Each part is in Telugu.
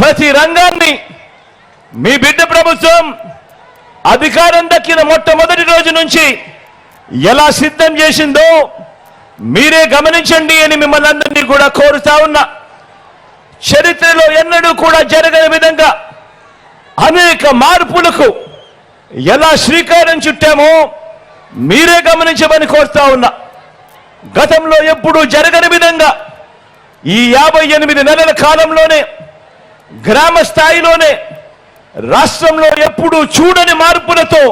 ప్రతి రంగాన్ని మీ బిడ్డ ప్రభుత్వం అధికారం దక్కిన మొట్టమొదటి రోజు నుంచి ఎలా సిద్ధం చేసిందో మీరే గమనించండి అని మిమ్మల్ని అందరినీ కూడా కోరుతా ఉన్నా. చరిత్రలో ఎన్నడూ కూడా జరగని విధంగా అనేక మార్పులకు ఎలా శ్రీకారం చుట్టామో మీరే గమనించమని కోరుతా ఉన్నా. గతంలో ఎప్పుడూ జరగని విధంగా ఈ 58 నెలల కాలంలోనే గ్రామ స్థాయిలోనే రాష్ట్రంలో ఎప్పుడూ చూడని మార్పులతో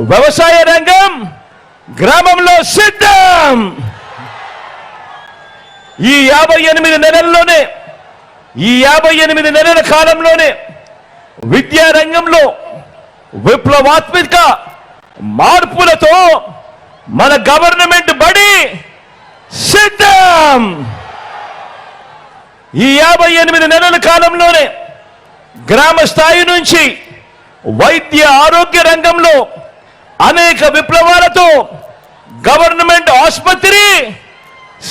వ్యవసాయ రంగం గ్రామంలో సిద్ధం. ఈ 58 నెలల్లోనే ఈ 58 నెలల కాలంలోనే విద్యా రంగంలో విప్లవాత్మక మార్పులతో మన గవర్నమెంట్ బడి సిద్ధం. ఈ 58 నెలల కాలంలోనే గ్రామ స్థాయి నుంచి వైద్య ఆరోగ్య రంగంలో అనేక విప్లవాలతో గవర్నమెంట్ ఆసుపత్రి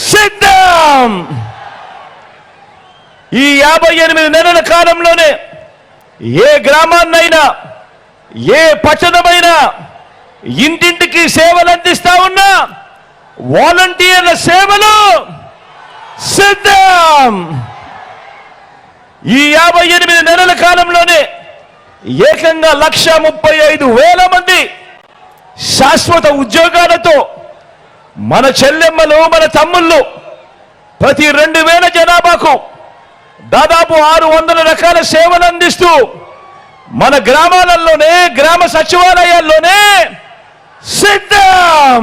సిద్ధం. ఈ 58 నెలల కాలంలోనే ఏ గ్రామాన్నైనా ఏ పట్టణమైనా ఇంటింటికి సేవలు అందిస్తా ఉన్నా వాలంటీర్ల సేవలు సిద్ధం. ఈ 58 నెలల కాలంలోనే ఏకంగా 1,35,000 మంది శాశ్వత ఉద్యోగాలతో మన చెల్లెమ్మలు మన తమ్ముళ్ళు ప్రతి 2,000 జనాభాకు దాదాపు 600 రకాల సేవలు అందిస్తూ మన గ్రామాలలోనే గ్రామ సచివాలయాల్లోనే సిద్ధం.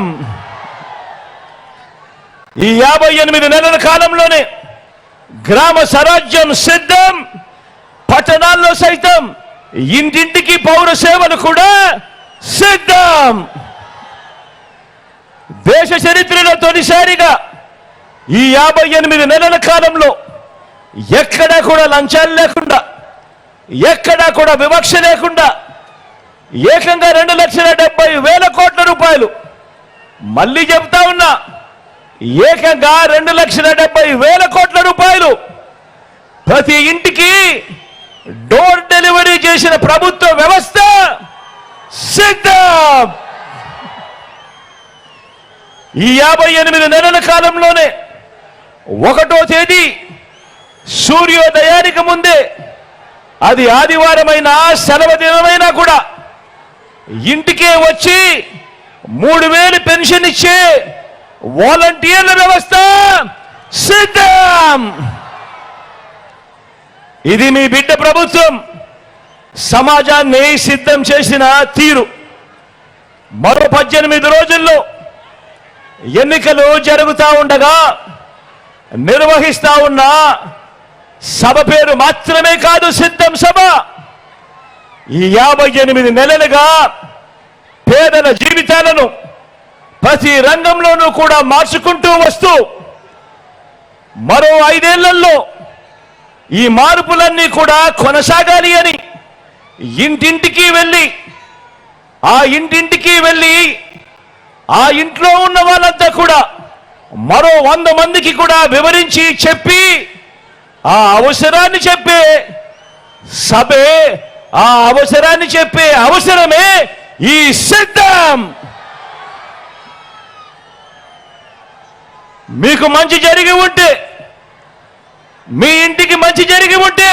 ఈ 58 నెలల కాలంలోనే గ్రామ స్వరాజ్యం సిద్ధం. పట్టణాల్లో సైతం ఇంటింటికి పౌర సేవలు కూడా సిద్ధం. దేశ చరిత్రలో తొలిసారిగా ఈ 58 నెలల కాలంలో ఎక్కడా కూడా లంచాలు లేకుండా ఎక్కడా కూడా వివక్ష లేకుండా ఏకంగా 2,70,000 కోట్ల రూపాయలు, మళ్ళీ చెప్తా ఉన్నా ఏకంగా 2,70,000 కోట్ల రూపాయలు ప్రతి ఇంటికి డోర్ డెలివరీ చేసిన ప్రభుత్వ వ్యవస్థ సిద్ధం. ఈ 58 నెలల కాలంలోనే 1వ తేదీ సూర్యోదయానికి ముందే, అది ఆదివారమైనా సెలవు దినమైనా కూడా ఇంటికే వచ్చి 3,000 పెన్షన్ ఇచ్చే వాలంటీర్ల వ్యవస్థ సిద్ధం. ఇది మీ బిడ్డ ప్రభుత్వం సమాజాన్ని సిద్ధం చేసిన తీరు. మరో 18 రోజుల్లో ఎన్నికలు జరుగుతూ ఉండగా నిర్వహిస్తా ఉన్న సభ పేరు మాత్రమే కాదు సిద్ధం సభ. ఈ 58 నెలలుగా పేదల జీవితాలను ప్రతి రంగంలోనూ కూడా మార్చుకుంటూ వస్తూ మరో 5 ఏళ్లలో ఈ మార్పులన్నీ కూడా కొనసాగాలి అని ఇంటింటికి వెళ్ళి ఆ ఇంట్లో ఉన్న వాళ్ళంతా కూడా మరో 100 మందికి కూడా వివరించి చెప్పి ఆ అవసరాన్ని చెప్పే సభే, ఆ అవసరాన్ని చెప్పే అవసరమే ఈ సిద్ధం. మీకు మంచి జరిగి ఉంటే, మీ ఇంటికి మంచి జరిగి ఉంటే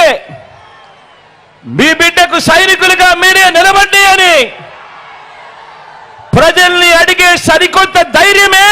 మీ బిడ్డకు సైనికులుగా మీరే నిలబడి అని ప్రజల్ని అడిగే సరికొత్త ధైర్యమే